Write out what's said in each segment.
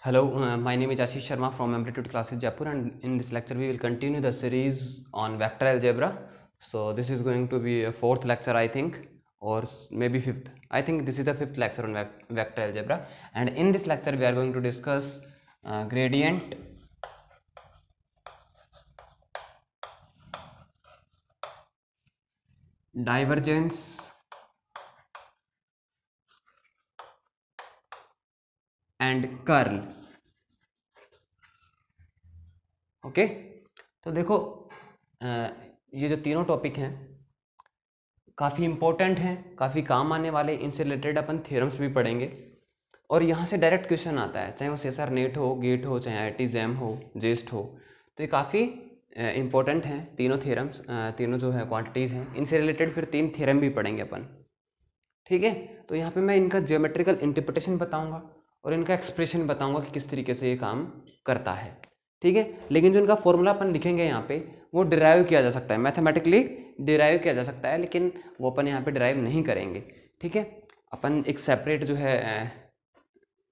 Hello, my name is Ashish Sharma from Amplitude Classes Jaipur, and in this lecture we will continue the series on vector algebra. So this is going to be a fourth lecture, I think, or maybe fifth. I think this is the fifth lecture on vector algebra, and in this lecture we are going to discuss gradient, divergence, and curl. Okay, तो देखो ये जो तीनों topic हैं काफ़ी important हैं, काफ़ी काम आने वाले. इनसे रिलेटेड अपन थ्योरम्स भी पढ़ेंगे और यहाँ से डायरेक्ट क्वेश्चन आता है, चाहे वो CSR नेट हो, गेट हो, चाहे IIT जैम हो, जेस्ट हो. तो ये काफ़ी इंपॉर्टेंट हैं तीनों थ्योरम्स, तीनों जो है क्वांटिटीज़ हैं. इनसे रिलेटेड फिर 3 थ्योरम भी पढ़ेंगे अपन. ठीक है, तो यहाँ पे मैं इनका ज्योमेट्रिकल इंटरप्रिटेशन बताऊंगा और इनका एक्सप्रेशन बताऊंगा कि किस तरीके से ये काम करता है. ठीक है, लेकिन जो इनका फॉर्मूला अपन लिखेंगे यहाँ पे वो डिराइव किया जा सकता है, मैथमेटिकली डिराइव किया जा सकता है, लेकिन वो अपन यहाँ पे डिराइव नहीं करेंगे. ठीक है, अपन एक सेपरेट जो है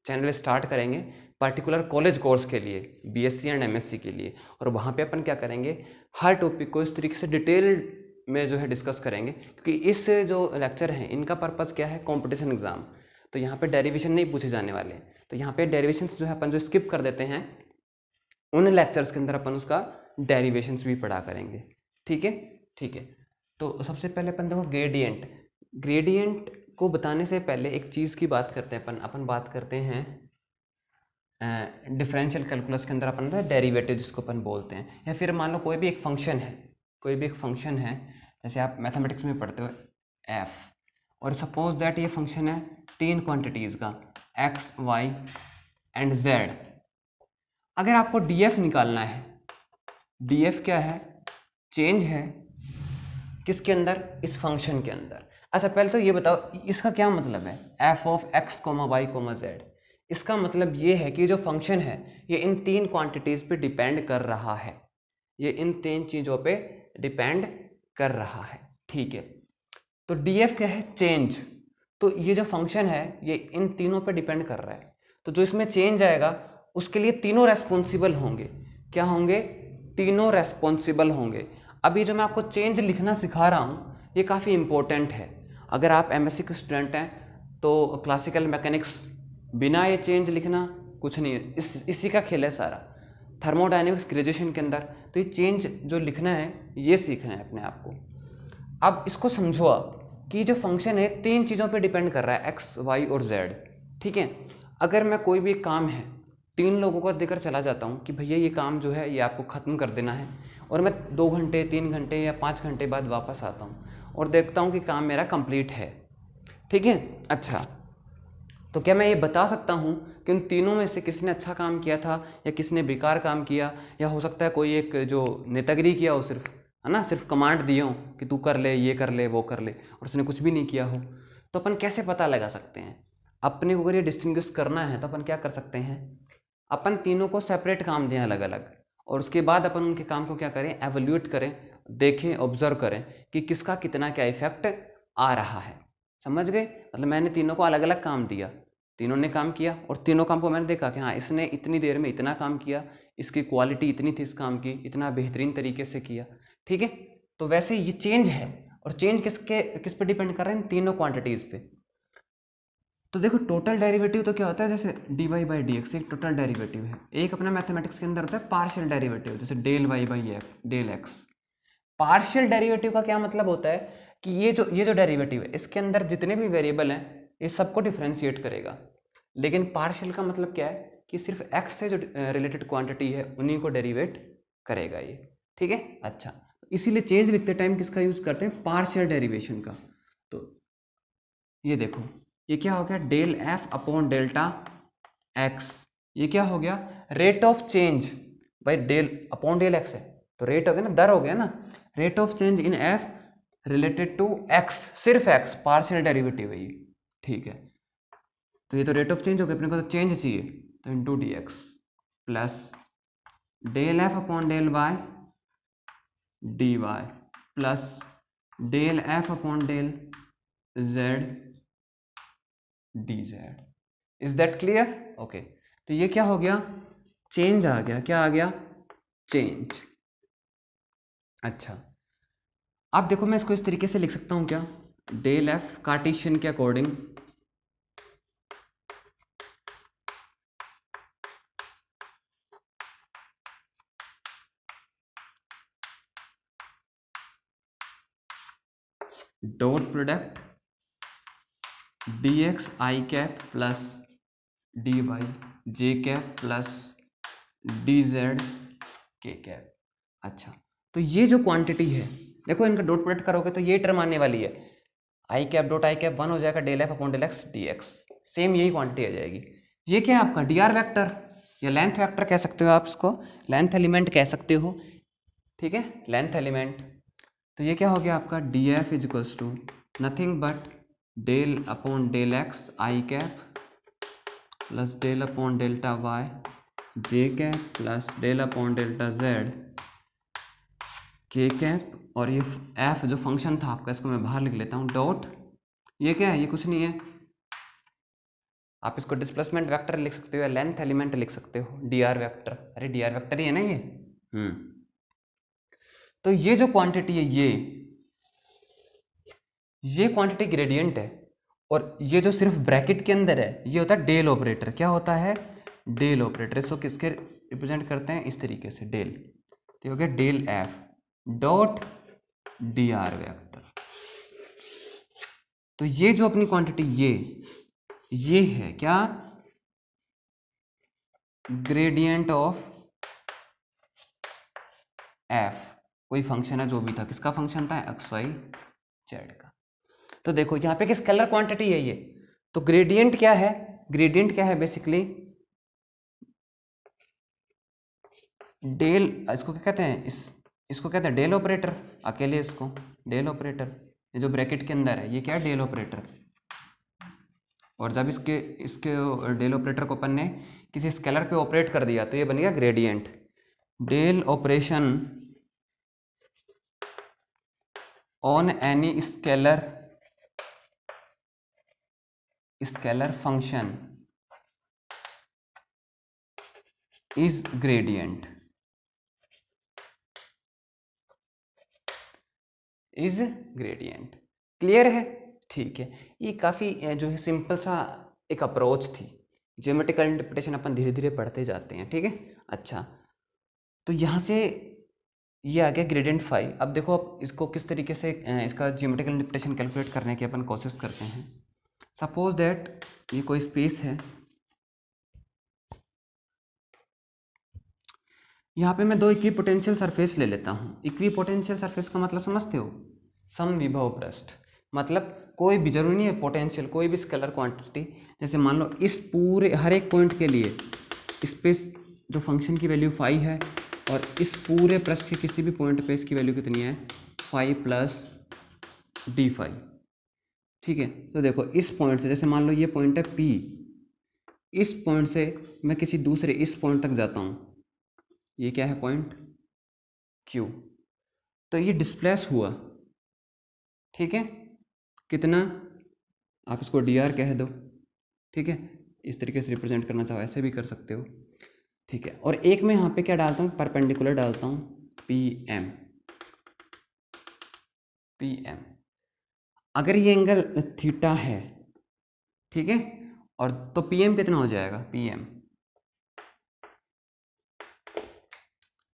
चैनल स्टार्ट करेंगे पर्टिकुलर कॉलेज कोर्स के लिए, BSc एंड MSc के लिए, और वहाँ पे अपन क्या करेंगे, हर टॉपिक को इस तरीके से डिटेल में जो है डिस्कस करेंगे, क्योंकि इस जो लेक्चर हैं इनका पर्पज़ क्या है, कंपटीशन एग्जाम. तो यहाँ पे डेरिवेशन नहीं पूछे जाने वाले, तो यहाँ पे डेरिवेशंस जो है अपन जो स्किप कर देते हैं उन लेक्चर्स के अंदर अपन उसका डेरिवेशंस भी पढ़ा करेंगे. ठीक है, ठीक है. तो सबसे पहले अपन देखो ग्रेडियंट. ग्रेडियंट को बताने से पहले एक चीज़ की बात करते हैं अपन बात करते हैं डिफरेंशियल कैलकुलस के अंदर अपन डेरिवेटिव जिसको अपन बोलते हैं, या फिर मान लो कोई भी एक फंक्शन है, कोई भी एक फंक्शन है, जैसे आप मैथमेटिक्स में पढ़ते हो f, और सपोज दैट ये फंक्शन है 3 क्वांटिटीज़ का x, y एंड z. अगर आपको df निकालना है, df क्या है, चेंज है किसके अंदर, इस फंक्शन के अंदर. अच्छा पहले तो ये बताओ इसका क्या मतलब है, f of x, y, z. इसका मतलब ये है कि जो फंक्शन है ये इन 3 क्वांटिटीज़ पे डिपेंड कर रहा है, ये इन 3 चीज़ों पे डिपेंड कर रहा है. ठीक है, तो df क्या है, चेंज. तो ये जो फंक्शन है ये इन तीनों पे डिपेंड कर रहा है, तो जो इसमें चेंज आएगा उसके लिए तीनों रेस्पॉन्सिबल होंगे. क्या होंगे, तीनों रेस्पॉन्सिबल होंगे. अभी जो मैं आपको चेंज लिखना सिखा रहा हूँ ये काफ़ी इंपॉर्टेंट है. अगर आप MSc के स्टूडेंट हैं तो क्लासिकल मैकेनिक्स बिना ये चेंज लिखना कुछ नहीं है, इसी का खेल है सारा. थर्मोडायनेमिक्स ग्रेजुएशन के अंदर तो ये चेंज जो लिखना है ये सीखना है अपने आप को. अब इसको समझो आप कि जो फंक्शन है 3 चीज़ों पे डिपेंड कर रहा है, x, y और z. ठीक है, अगर मैं कोई भी काम है 3 लोगों को देकर चला जाता हूँ कि भैया ये काम जो है ये आपको ख़त्म कर देना है, और मैं 2 घंटे 3 घंटे या 5 घंटे बाद वापस आता हूँ और देखता हूँ कि काम मेरा कंप्लीट है. ठीक है, अच्छा तो क्या मैं ये बता सकता हूँ कि उन तीनों में से किसने अच्छा काम किया था या किसने बेकार काम किया, या हो सकता है कोई एक जो नेतागिरी किया हो, सिर्फ है ना, सिर्फ कमांड दिए हो कि तू कर ले, ये कर ले, वो कर ले, और उसने कुछ भी नहीं किया हो. तो अपन कैसे पता लगा सकते हैं, अपने को अगर ये डिस्टिंग्विश करना है तो अपन क्या कर सकते हैं, अपन तीनों को सेपरेट काम दें अलग अलग, और उसके बाद अपन उनके काम को क्या करें, एवेल्यूएट करें, देखें, ऑब्जर्व करें कि किसका कितना क्या इफेक्ट आ रहा है. समझ गए, मतलब मैंने तीनों को अलग अलग काम दिया, तीनों ने काम किया और तीनों काम को मैंने देखा कि हाँ इसने इतनी देर में इतना काम किया, इसकी क्वालिटी इतनी थी इस काम की, इतना बेहतरीन तरीके से किया. ठीक है, तो वैसे ये चेंज है, और चेंज किस पे डिपेंड कर रहे हैं, इन तीनों क्वांटिटीज़ पे. तो देखो टोटल डेरिवेटिव तो क्या होता है, जैसे dy बाई डी एक्स एक टोटल डेरिवेटिव है. एक अपना मैथमेटिक्स के अंदर होता है पार्शियल डेरिवेटिव, जैसे del y by del x. Partial derivative का क्या मतलब होता है कि ये जो डेरिवेटिव है इसके अंदर जितने भी वेरिएबल हैं ये सबको डिफ्रेंशिएट करेगा, लेकिन पार्शियल का मतलब क्या है कि सिर्फ x से जो रिलेटेड क्वांटिटी है उन्हीं को डेरिवेट करेगा ये. ठीक है, अच्छा इसीलिए चेंज लिखते टाइम किसका यूज करते हैं, पार्शियल डेरिवेशन का. तो ये देखो ये क्या हो गया, del f upon delta x. ये क्या हो गया, रेट ऑफ चेंज. भाई डेल अपॉन डेल x है तो रेट हो गया ना, दर हो गया ना, rate of change in f related to x, सिर्फ x, पार्शियल डेरिवेटिव है ये. ठीक है, तो ये तो रेट ऑफ चेंज हो गया, अपने को तो चेंज चाहिए, तो into d x plus del f upon del y d y plus del f upon del z d z. Is that clear, okay. तो ये क्या हो गया, चेंज आ गया, क्या आ गया, चेंज। अच्छा, अब देखो मैं इसको इस तरीके से लिख सकता हूँ क्या, डेल एफ कार्टेशियन के according dot product D X आई कैप प्लस डी वाई जे कैप प्लस डी जेड के कैप। अच्छा, तो ये जो क्वांटिटी है, देखो इनका डॉट प्रोडक्ट करोगे तो ये टर्म आने वाली है, i cap dot i cap 1 हो जाएगा del f upon del x d x, same यही क्वांटिटी आ जाएगी। ये क्या है आपका डी आर वैक्टर या लेंथ वैक्टर कह सकते हो आप इसको, लेंथ एलिमेंट कह सकते हो, ठीक है, लेंथ एलिमेंट। तो ये क्या हो गया आपका d f is equals to nothing but del upon del x I cap plus del upon delta y J cap plus del upon delta z के कैप, और ये एफ जो फंक्शन था आपका, इसको मैं बाहर लिख लेता हूँ, डॉट ये क्या है, ये कुछ नहीं है, आप इसको डिस्प्लेसमेंट वेक्टर लिख सकते हो या लेंथ एलिमेंट लिख सकते हो, डी आर वैक्टर, अरे डी आर वैक्टर ही है ना ये। तो ये जो क्वांटिटी है ये क्वांटिटी ग्रेडियंट है, और ये जो सिर्फ ब्रैकेट के अंदर है ये होता है डेल ऑपरेटर। क्या होता है, डेल ऑपरेटर। इसको किसके रिप्रेजेंट करते हैं, इस तरीके से डेल, तो हो गया del f dot d r vector. तो ये जो अपनी क्वांटिटी ये है क्या, ग्रेडियंट ऑफ एफ, कोई फंक्शन है जो भी था, किसका फंक्शन था, एक्स वाई जेड का। तो देखो यहाँ पे एक स्केलर क्वांटिटी है ये, तो ग्रेडियंट क्या है, ग्रेडियंट क्या है बेसिकली, डेल, इसको क्या कहते हैं, इसको कहते हैं डेल ऑपरेटर, अकेले इसको डेल ऑपरेटर, ये जो ब्रैकेट के अंदर है ये क्या है, डेल ऑपरेटर। और जब इसके इसके डेल ऑपरेटर को अपन ने किसी स्केलर पे ऑपरेट कर दिया तो ये बन गया gradient. Del operation on any scalar function is gradient, is gradient. Clear है, ठीक है। ये काफ़ी जो है सिंपल सा एक अप्रोच थी, ज्योमेट्रिकल इंटरप्रिटेशन अपन धीरे धीरे पढ़ते जाते हैं, ठीक है। अच्छा, तो यहाँ से ये आ गया ग्रेडियंट फाई। अब देखो अब इसको किस तरीके से इसका ज्योमेट्रिकल इंटरप्रिटेशन कैलकुलेट करने की अपन कोशिश करते हैं। सपोज दैट ये कोई स्पेस है, यहाँ पे मैं दो इक्विपोटेंशियल सरफेस ले लेता हूँ। इक्विपोटेंशियल सरफेस का मतलब समझते हो, समविभव पृष्ठ, मतलब कोई भी जरूरी नहीं है पोटेंशियल, कोई भी स्केलर क्वांटिटी, जैसे मान लो इस पूरे हर एक पॉइंट के लिए स्पेस जो फंक्शन की वैल्यू फाई है, और इस पूरे पृष्ठ के किसी भी पॉइंट पे इसकी वैल्यू कितनी है, फाई प्लस डी फाई, ठीक है। तो देखो इस पॉइंट से, जैसे मान लो ये पॉइंट है पी, इस पॉइंट से मैं किसी दूसरे इस पॉइंट तक जाता हूँ, ये क्या है पॉइंट क्यू, तो ये डिस्प्लेस हुआ, ठीक है, कितना, आप इसको डी आर कह दो, ठीक है, इस तरीके से रिप्रेजेंट करना चाहो ऐसे भी कर सकते हो, ठीक है। और एक मैं यहाँ पे क्या डालता हूँ, परपेंडिकुलर डालता हूँ, पी एम, पी एम। अगर ये एंगल थीटा है, ठीक है, और तो पी एम कितना हो जाएगा, पी एम,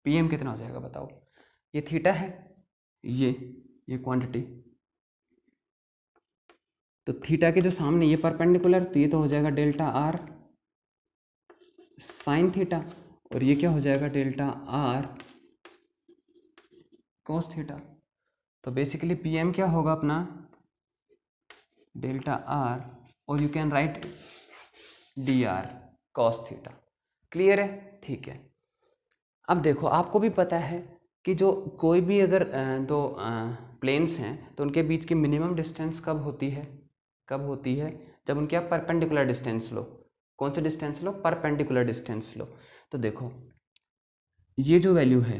पी एम कितना हो जाएगा बताओ, ये थीटा है, ये क्वांटिटी, तो थीटा के जो सामने ये परपेंडिकुलर, तो ये तो हो जाएगा डेल्टा आर साइन थीटा, और ये क्या हो जाएगा डेल्टा आर कॉस थीटा। तो बेसिकली पी एम क्या होगा अपना डेल्टा आर, और you can write D R cos theta. Clear है, ठीक है। अब देखो आपको भी पता है कि जो कोई भी अगर दो प्लेन्स हैं तो उनके बीच की मिनिमम डिस्टेंस कब होती है, कब होती है, जब उनके आप परपेंडिकुलर डिस्टेंस लो। कौन से डिस्टेंस लो, परपेंडिकुलर डिस्टेंस लो। तो देखो ये जो वैल्यू है,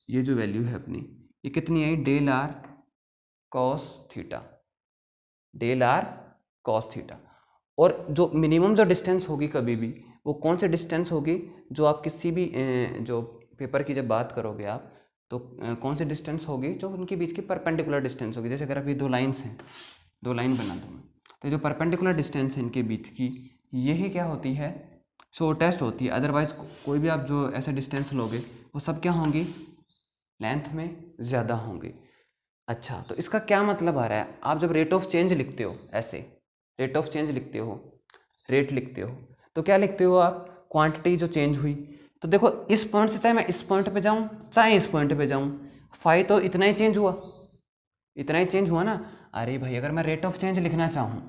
ये जो वैल्यू है अपनी, ये कितनी आई, del R cos theta, del R cos theta. और जो मिनिमम जो डिस्टेंस होगी कभी भी, वो कौन सी डिस्टेंस होगी जो आप किसी भी जो पेपर की जब बात करोगे आप, तो कौन सी डिस्टेंस होगी जो उनके बीच की परपेंडिकुलर डिस्टेंस होगी। जैसे अगर अभी दो लाइन्स हैं, दो लाइन बना दूँ मैं, तो जो परपेंडिकुलर डिस्टेंस है इनके बीच की, यही क्या होती है, शॉर्टेस्ट होती है। अदरवाइज कोई भी आप जो ऐसे डिस्टेंस लोगे वो सब क्या होंगी, लेंथ में ज़्यादा होंगी। अच्छा, तो इसका क्या मतलब आ रहा है, आप जब रेट ऑफ चेंज लिखते हो, ऐसे रेट ऑफ चेंज लिखते हो, रेट लिखते हो, तो क्या लिखते हो आप, क्वांटिटी जो चेंज हुई। तो देखो इस पॉइंट से चाहे मैं इस पॉइंट पे जाऊं चाहे इस पॉइंट पे जाऊं, फाई तो इतना ही चेंज हुआ, इतना ही चेंज हुआ ना। अरे भाई अगर मैं रेट ऑफ चेंज लिखना चाहूं,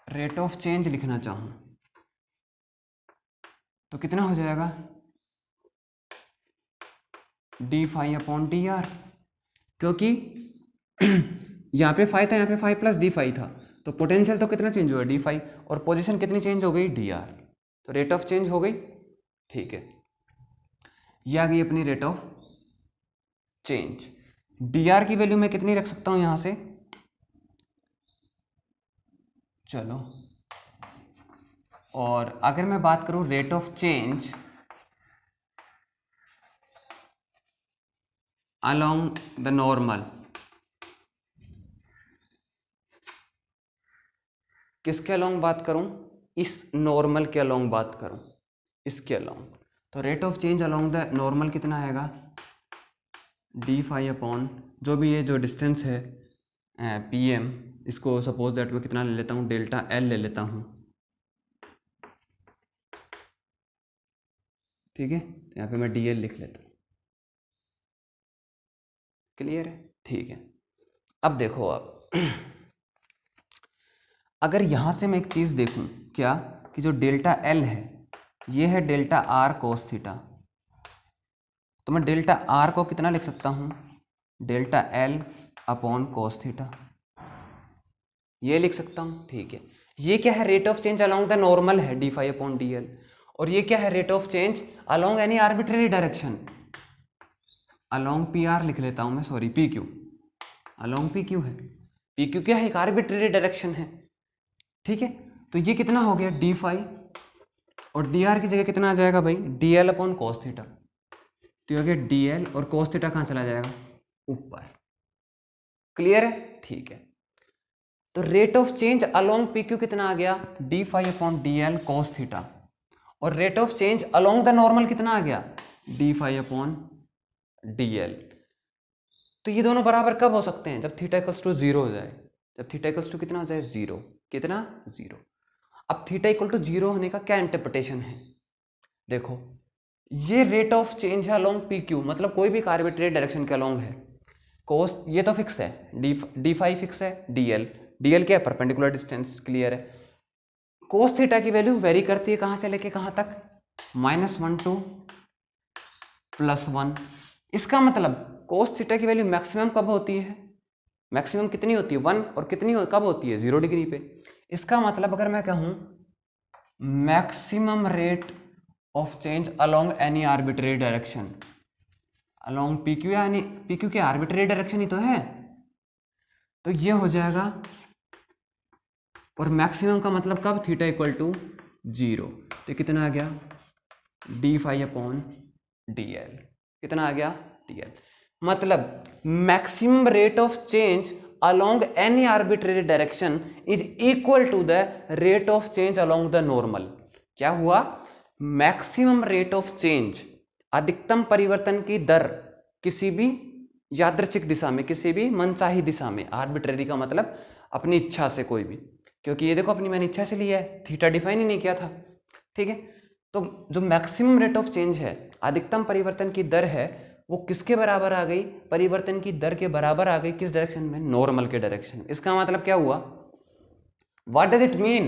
रेट ऑफ चेंज लिखना चाहूं तो कितना हो जाएगा, d phi upon d r, क्योंकि यहाँ पे फाई था, यहाँ पे फाई प्लस डी फाई था, तो पोटेंशियल तो कितना चेंज हुआ, डी फाई, और पोजीशन कितनी चेंज हो गई, डी आर, तो रेट ऑफ चेंज हो गई। ठीक है, ये आ गई अपनी rate of change. D R की वैल्यू मैं कितनी रख सकता हूँ यहाँ से, चलो, और अगर मैं बात करूँ rate of change along the normal, किसके अलोंग बात करूं, इस नॉर्मल के अलोंग बात करूं, इसके अलोंग, तो rate of change along the normal कितना आएगा, डी फाई अपॉन जो भी ये जो डिस्टेंस है पी एम, इसको सपोज दैट मैं कितना ले लेता हूँ, डेल्टा एल ले लेता हूँ। ठीक है, यहाँ पे मैं डी एल लिख लेता हूँ। क्लियर है, ठीक है। अब देखो आप अगर यहाँ से मैं एक चीज़ देखूँ क्या, कि जो डेल्टा एल है ये है डेल्टा आर कोस थीटा, तो मैं डेल्टा आर को कितना लिख सकता हूँ, delta L upon cos theta, ये लिख सकता हूँ। ठीक है, ये क्या है, rate of change along the normal है, D phi upon D L, और ये क्या है, rate of change along any arbitrary direction, along P R लिख लेता हूँ मैं, sorry P Q, along P Q है, पी क्यू क्या है, एक आर्बिट्रेरी डायरेक्शन है। ठीक है, तो ये कितना हो गया, डी फाई, और डी आर की जगह कितना आ जाएगा भाई, D L upon cos theta, तो हो गया डी एल, और कोस थीटा कहाँ चला जाएगा, ऊपर। क्लियर है, ठीक है। तो rate of change along P Q कितना आ गया, D phi upon D L cos theta, और rate of change along the normal कितना आ गया, D phi upon D L. तो ये दोनों बराबर कब हो सकते हैं, जब थीटा इक्वल्स टू जीरो हो जाए, जब थीटा इक्वल्स टू कितना हो जाए, जीरो, कितना, जीरो। अब थीटा इक्वल टू जीरो होने का क्या इंटरप्रिटेशन है, देखो ये रेट ऑफ चेंज है अलोंग पी क्यू, मतलब कोई भी आर्बिट्रेरी डायरेक्शन के अलोंग है, कोस ये तो फिक्स है, डी फाई फिक्स है, डी एल क्या है, परपेंडिकुलर डिस्टेंस, क्लियर है। कोस थीटा की वैल्यू वेरी करती है कहां से लेके कहां तक, -1 टू +1। इसका मतलब कोस थीटा की वैल्यू मैक्सिमम कब होती है, मैक्सिमम कितनी होती है, 1, और कितनी कब होती है, 0 डिग्री पे। इसका मतलब अगर मैं कहूं maximum rate of change along any arbitrary direction, along P Q, यानी पी क्यू के आर्बिट्रेरी डायरेक्शन ही तो है, तो ये हो जाएगा, और मैक्सिमम का मतलब कब, थीटा इक्वल टू 0, तो कितना आ गया, D phi upon D l, कितना आ गया, डी एल। मतलब maximum rate of change along any arbitrary direction is equal to the rate of change along the normal. क्या हुआ, मैक्सिमम रेट ऑफ चेंज, अधिकतम परिवर्तन की दर किसी भी यादृच्छिक दिशा में, किसी भी मनचाही दिशा में, आर्बिट्रेरी का मतलब अपनी इच्छा से कोई भी, क्योंकि ये देखो अपनी मैंने इच्छा से लिया है, थीटा डिफाइन ही नहीं किया था। ठीक है, तो जो मैक्सिमम रेट ऑफ चेंज है, अधिकतम परिवर्तन की दर है, वो किसके बराबर आ गई, परिवर्तन की दर के बराबर आ गई, किस डायरेक्शन में, नॉर्मल के डायरेक्शन में। इसका मतलब क्या हुआ, what does it mean,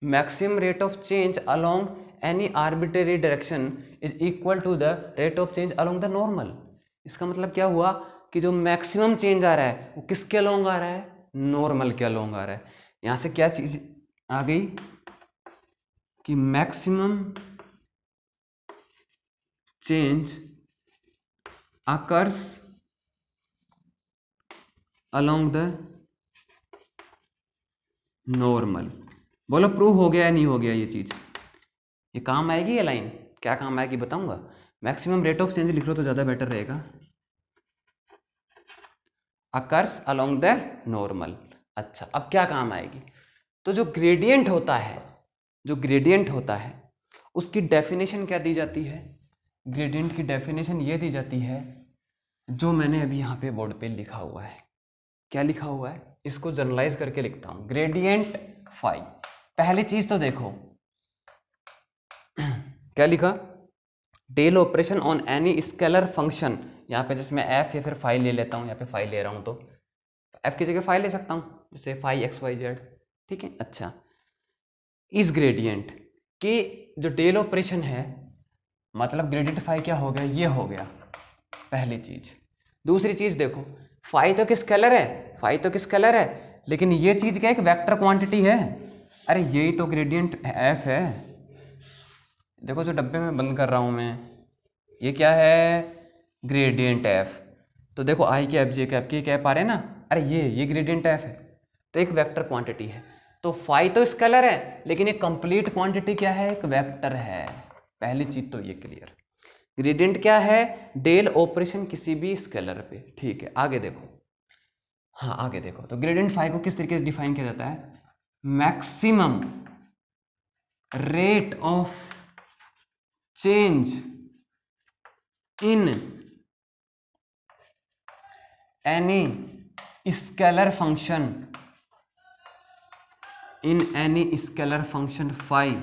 maximum rate of change along any arbitrary direction is equal to the rate of change along the normal. इसका मतलब क्या हुआ कि जो मैक्सिमम चेंज आ रहा है वो किसके अलोंग आ रहा है, नॉर्मल के अलोंग आ रहा है। यहां से क्या चीज आ गई कि maximum change occurs along the normal, बोलो प्रूव हो गया या नहीं हो गया ये चीज़? ये काम आएगी ये लाइन? क्या काम आएगी बताऊंगा। मैक्सिमम रेट ऑफ चेंज लिख लो तो ज़्यादा बेटर रहेगा। Occurs along the normal. अच्छा, अब क्या काम आएगी? तो जो ग्रेडियंट होता है, जो ग्रेडियंट होता है उसकी डेफिनेशन क्या दी जाती है? ग्रेडियंट की डेफिनेशन ये दी जाती है जो मैंने अभी यहाँ पे बोर्ड पे लिखा हुआ है। क्या लिखा हुआ है? इसको जनरलाइज करके लिखता हूँ। ग्रेडियंट फाई, पहली चीज तो देखो क्या लिखा? Del operation on any scalar function. यहाँ पे जैसे मैं एफ या फिर फाई ले लेता हूँ, यहाँ पे फाई ले रहा हूँ तो एफ की जगह फाई ले सकता हूँ, जैसे फाई एक्स वाई जेड, ठीक है। अच्छा, इस ग्रेडियंट की जो डेल ऑपरेशन है, मतलब ग्रेडियंट फाई क्या हो गया? ये हो गया पहली चीज। दूसरी चीज देखो, फाई तो किस कलर है? फाई तो किस कलर है, लेकिन ये चीज क्या एक वेक्टर क्वांटिटी है। अरे यही तो ग्रेडियंट एफ है। देखो जो डब्बे में बंद कर रहा हूं मैं, ये क्या है? Gradient F. तो देखो आई कैप जे कैप के कैप आ रहे हैं ना, अरे ये ग्रेडियंट एफ है, तो एक वेक्टर क्वांटिटी है। तो फाई तो स्केलर है, लेकिन एक कंप्लीट क्वांटिटी क्या है? एक वेक्टर है। पहली चीज तो ये क्लियर। ग्रेडियंट क्या है? डेल ऑपरेशन किसी भी स्केलर पे, ठीक है। आगे देखो, हाँ आगे देखो, तो ग्रेडियंट फाई को किस तरीके से डिफाइन किया जाता है? Maximum rate of change in any scalar function, in any scalar function phi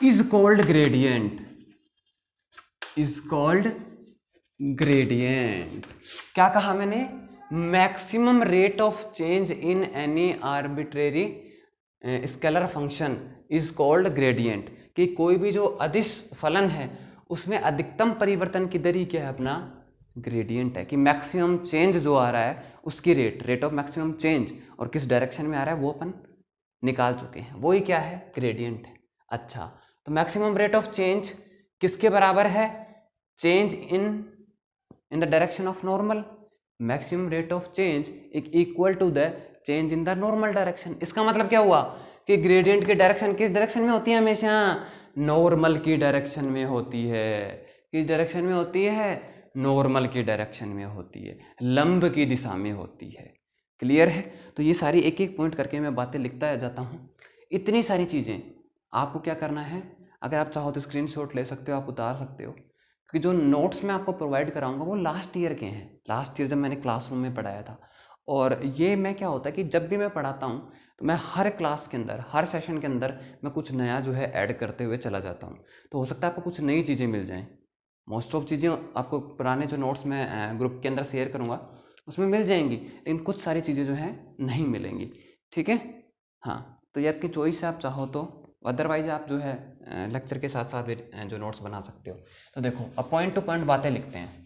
is called gradient, is called gradient. क्या कहा मैंने? Maximum rate of change in any arbitrary scalar function is called gradient. कि कोई भी जो अदिश फलन है उसमें अधिकतम परिवर्तन की दर ही क्या है? अपना ग्रेडियंट है। कि मैक्सिमम चेंज जो आ रहा है उसकी रेट ऑफ मैक्सिमम चेंज और किस डायरेक्शन में आ रहा है वो अपन निकाल चुके हैं, वो ही क्या है? ग्रेडियंट है। अच्छा, तो मैक्सिमम रेट ऑफ चेंज किसके बराबर है? Change in the direction of normal. Maximum rate of change equal to the change in the normal direction. इसका मतलब क्या हुआ कि ग्रेडियंट की डायरेक्शन किस डायरेक्शन में होती है? हमेशा नॉर्मल की डायरेक्शन में होती है। किस डायरेक्शन में होती है? नॉर्मल की डायरेक्शन में होती है, लंब की दिशा में होती है। क्लियर है? तो ये सारी एक एक पॉइंट करके मैं बातें लिखता जाता हूँ। इतनी सारी चीज़ें आपको क्या करना है, अगर आप चाहो तो स्क्रीनशॉट ले सकते हो, आप उतार सकते हो, क्योंकि जो नोट्स मैं आपको प्रोवाइड कराऊंगा वो लास्ट ईयर के हैं। लास्ट ईयर जब मैंने क्लासरूम में पढ़ाया था, और ये मैं क्या होता है कि जब भी मैं पढ़ाता हूँ तो मैं हर क्लास के अंदर, हर सेशन के अंदर मैं कुछ नया जो है ऐड करते हुए चला जाता हूँ। तो हो सकता है आपको कुछ नई चीज़ें मिल जाएँ। मोस्ट ऑफ चीज़ें आपको पुराने जो नोट्स मैं ग्रुप के अंदर शेयर करूँगा उसमें मिल जाएंगी, लेकिन कुछ सारी चीज़ें जो हैं नहीं मिलेंगी, ठीक है। हाँ, तो ये आपकी चॉइस है, आप चाहो तो, अदरवाइज आप जो है लेक्चर के साथ साथ भी जो नोट्स बना सकते हो। तो देखो, अब पॉइंट टू पॉइंट बातें लिखते हैं।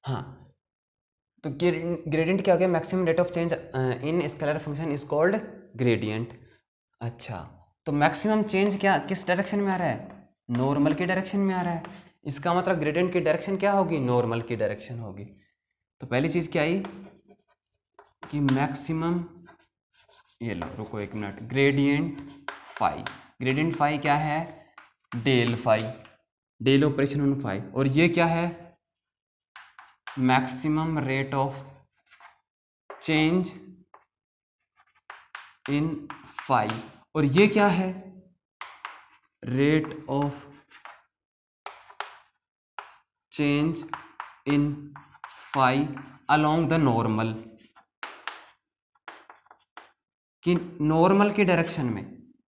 हाँ, तो ग्रेडियंट क्या हो गया? Maximum rate of change in scalar function is called gradient. अच्छा, तो मैक्सिमम चेंज क्या किस डायरेक्शन में आ रहा है? नॉर्मल की डायरेक्शन में आ रहा है। इसका मतलब ग्रेडियंट की डायरेक्शन क्या होगी? नॉर्मल की डायरेक्शन होगी। तो पहली चीज क्या आई कि मैक्सिमम, ये लो रुको एक minute, gradient phi. Gradient phi क्या है? Del phi, del operation on phi. और ये क्या है? Maximum rate of change in phi. और ये क्या है? Rate of change in phi along the normal. कि नॉर्मल की डायरेक्शन में,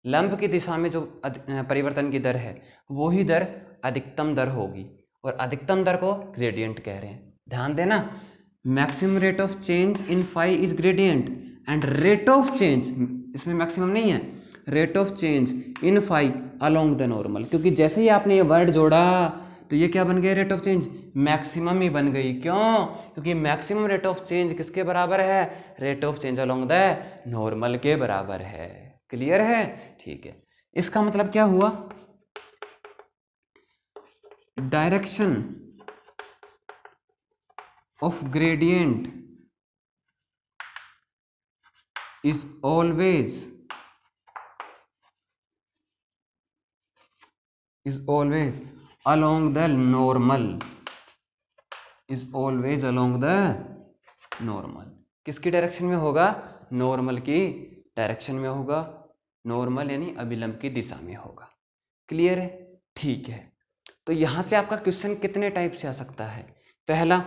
लंब की दिशा में जो परिवर्तन की दर है वो ही दर अधिकतम दर होगी, और अधिकतम दर को ग्रेडियंट कह रहे हैं। ध्यान देना, maximum rate of change in phi is gradient and rate of change, इसमें मैक्सिमम नहीं है, rate of change in phi along the normal. क्योंकि जैसे ही आपने ये वर्ड जोड़ा तो ये क्या बन गया? रेट ऑफ चेंज मैक्सिमम ही बन गई। क्यों? क्योंकि मैक्सिमम रेट ऑफ चेंज किसके बराबर है? Rate of change along the normal के बराबर है। क्लियर है? ठीक है। इसका मतलब क्या हुआ, direction of gradient is always along the normal, is always along the normal। किसकी डायरेक्शन में होगा, नॉर्मल की डायरेक्शन में होगा, नॉर्मल यानी अभिलंब की दिशा में होगा। क्लियर है, ठीक है। तो यहां से आपका क्वेश्चन कितने टाइप से आ सकता है। पहला,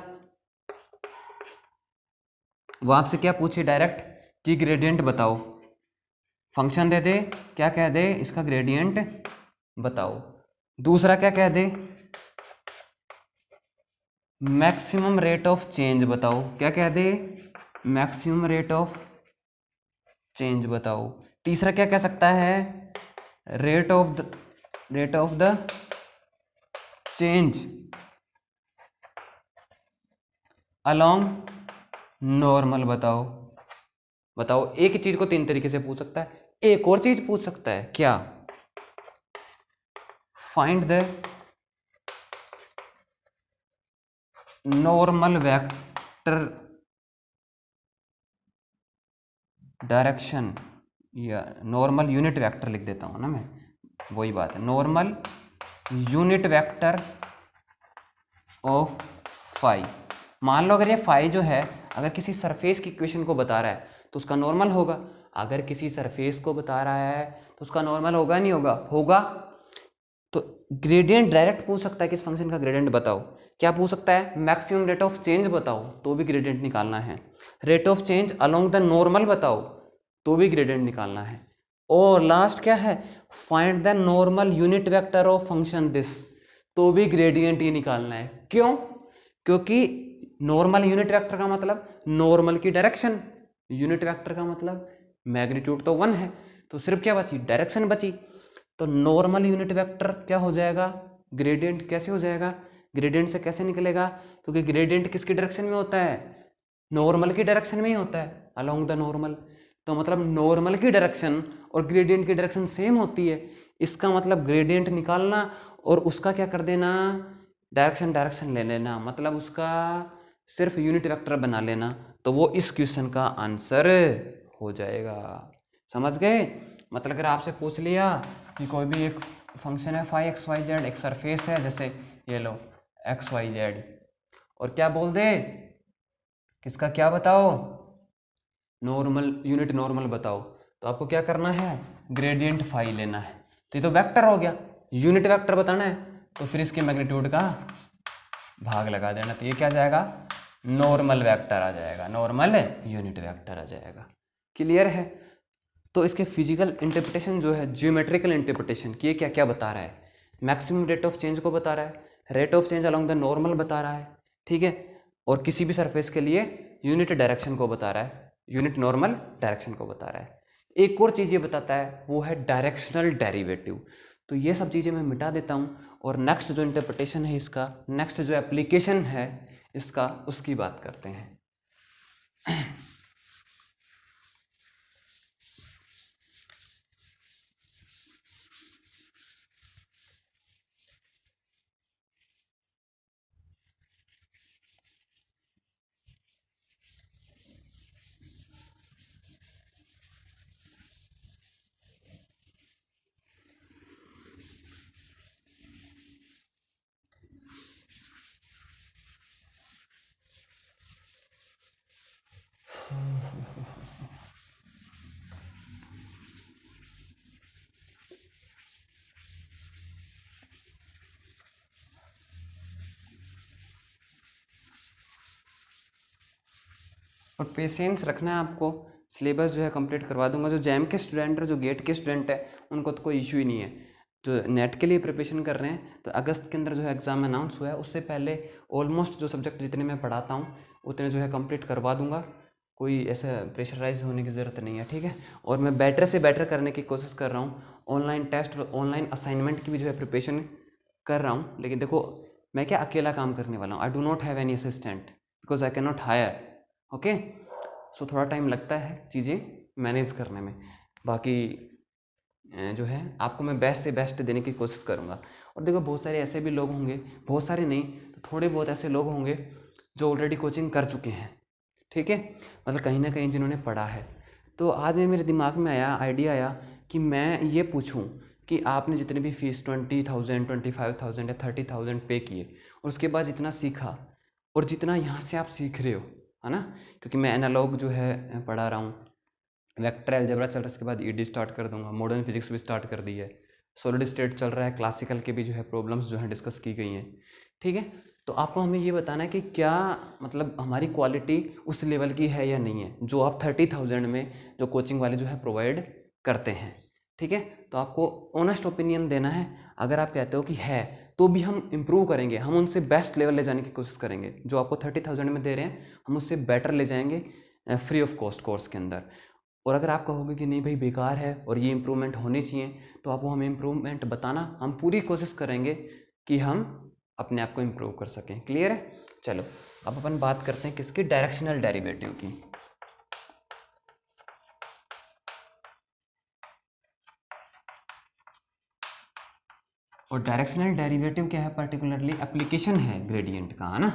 वो आपसे क्या पूछे डायरेक्ट कि ग्रेडियंट बताओ, फंक्शन दे दे, क्या कह दे, इसका ग्रेडियंट बताओ। दूसरा क्या कह दे, मैक्सिमम रेट ऑफ चेंज बताओ, क्या कह दे, मैक्सिमम रेट ऑफ चेंज बताओ। तीसरा क्या कह सकता है, rate of the change along normal बताओ। बताओ, एक ही चीज को तीन तरीके से पूछ सकता है। एक और चीज पूछ सकता है, क्या, find the normal vector direction, या नॉर्मल यूनिट वेक्टर लिख देता हूं ना मैं, वही बात है, normal unit vector of phi. मान लो अगर ये फाई जो है, अगर किसी सरफेस की इक्वेशन को बता रहा है तो उसका नॉर्मल होगा। अगर किसी सरफेस को बता रहा है तो उसका नॉर्मल होगा नहीं होगा, होगा। तो ग्रेडियंट डायरेक्ट पूछ सकता है, किस फंक्शन का ग्रेडियंट बताओ। क्या पूछ सकता है, मैक्सिमम रेट ऑफ चेंज बताओ, तो भी ग्रेडियंट निकालना है। Rate of change along the normal बताओ, तो भी ग्रेडियंट निकालना है। और लास्ट क्या है, find the normal unit vector of function this, तो भी ग्रेडियंट ही निकालना है। क्यों, क्योंकि नॉर्मल यूनिट वेक्टर का मतलब नॉर्मल की डायरेक्शन, यूनिट वेक्टर का मतलब मैग्नीट्यूड तो 1 है, तो सिर्फ क्या बची, डायरेक्शन बची। तो नॉर्मल यूनिट वेक्टर क्या हो जाएगा, ग्रेडियंट कैसे हो जाएगा, ग्रेडियंट से कैसे निकलेगा, क्योंकि ग्रेडियंट किसकी डायरेक्शन में होता है, नॉर्मल की डायरेक्शन में ही होता है, अलोंग द नॉर्मल। तो मतलब नॉर्मल की डायरेक्शन और ग्रेडियंट की डायरेक्शन सेम होती है, इसका मतलब ग्रेडियंट निकालना और उसका क्या कर देना, डायरेक्शन ले लेना, मतलब उसका सिर्फ यूनिट वेक्टर बना लेना, तो वो इस क्वेश्चन का आंसर हो जाएगा। समझ गए। मतलब अगर आपसे पूछ लिया कि कोई भी एक फंक्शन है फाई एक्स वाई जेड, एक सरफेस है, जैसे ये लो एक्स वाई जेड, और क्या बोल दे, किसका क्या बताओ, नॉर्मल यूनिट नॉर्मल बताओ, तो आपको क्या करना है, ग्रेडियंट फाई लेना है। तो ये तो वेक्टर हो गया, यूनिट वेक्टर बताना है, तो फिर इसके मैग्नीट्यूड का भाग लगा देना, तो ये क्या जाएगा, नॉर्मल वेक्टर आ जाएगा, नॉर्मल यूनिट वेक्टर आ जाएगा। क्लियर है। तो इसके फिजिकल इंटरप्रिटेशन जो है, ज्योमेट्रिकल इंटरप्रिटेशन, कि ये क्या क्या बता रहा है, मैक्सिमम रेट ऑफ चेंज को बता रहा है, rate of change along the normal बता रहा है, ठीक है, और किसी भी सरफेस के लिए यूनिट डायरेक्शन को बता रहा है, यूनिट नॉर्मल डायरेक्शन को बता रहा है। एक और चीज़ ये बताता है, वो है डायरेक्शनल डेरिवेटिव। तो ये सब चीज़ें मैं मिटा देता हूँ, और नेक्स्ट जो इंटरप्रिटेशन है इसका, नेक्स्ट जो एप्लीकेशन है इसका, उसकी बात करते हैं। और पेशेंस रखना है आपको, सिलेबस जो है कंप्लीट करवा दूंगा। जो जैम के स्टूडेंट है, जो गेट के स्टूडेंट है, उनको तो कोई इशू ही नहीं है। जो नेट के लिए प्रिपरेशन कर रहे हैं, तो अगस्त के अंदर जो है एग्ज़ाम अनाउंस हुआ है, उससे पहले ऑलमोस्ट जो सब्जेक्ट जितने मैं पढ़ाता हूँ उतने जो है कंप्लीट करवा दूंगा। कोई ऐसा प्रेशराइज होने की ज़रूरत नहीं है, ठीक है। और मैं बेटर से बेटर करने की कोशिश कर रहा हूँ, ऑनलाइन टेस्ट और ऑनलाइन असाइनमेंट की भी जो है प्रिपरेशन कर रहा हूँ। लेकिन देखो, मैं क्या अकेला काम करने वाला हूँ, I do not have any assistant because I can not hire, okay. So थोड़ा टाइम लगता है चीज़ें मैनेज करने में। बाकी जो है आपको मैं बेस्ट से बेस्ट देने की कोशिश करूँगा। और देखो बहुत सारे ऐसे भी लोग होंगे, बहुत सारे नहीं तो थोड़े बहुत ऐसे लोग होंगे जो ऑलरेडी कोचिंग कर चुके हैं, ठीक है, मतलब कहीं ना कहीं जिन्होंने पढ़ा है। तो आज मेरे दिमाग में आइडिया आया कि मैं ये पूछूं कि आपने जितनी भी फीस 20,000 25,000 या 30,000 पे किए और उसके बाद जितना सीखा और जितना यहाँ से आप सीख रहे हो, है ना, क्योंकि मैं एनालॉग जो है पढ़ा रहा हूँ, वेक्टर अलजेब्रा चल रहा है, इसके बाद ईडी स्टार्ट कर दूंगा, मॉडर्न फिजिक्स भी स्टार्ट कर दी है, सॉलिड स्टेट चल रहा है, क्लासिकल के भी जो है प्रॉब्लम्स जो है डिस्कस की गई हैं, ठीक है। तो आपको हमें ये बताना है कि क्या मतलब हमारी क्वालिटी उस लेवल की है या नहीं है जो आप 30,000 में जो कोचिंग वाले जो है प्रोवाइड करते हैं, ठीक है। तो आपको ऑनेस्ट ओपिनियन देना है। अगर आप कहते हो कि है तो भी हम इम्प्रूव करेंगे, हम उनसे बेस्ट लेवल ले जाने की कोशिश करेंगे। जो आपको 30,000 में दे रहे हैं हम उससे बेटर ले जाएंगे फ्री ऑफ कॉस्ट कोर्स के अंदर। और अगर आप कहोगे कि नहीं भाई बेकार है और ये इम्प्रूवमेंट होनी चाहिए, तो आपको हमें इम्प्रूवमेंट बताना, हम पूरी कोशिश करेंगे कि हम अपने आप को इम्प्रूव कर सकें। क्लियर है? चलो अब अपन बात करते हैं किसकी, डायरेक्शनल डेरिवेटिव की। और डायरेक्शनल डेरिवेटिव क्या है, पर्टिकुलरली एप्लीकेशन है ग्रेडियंट का, है ना।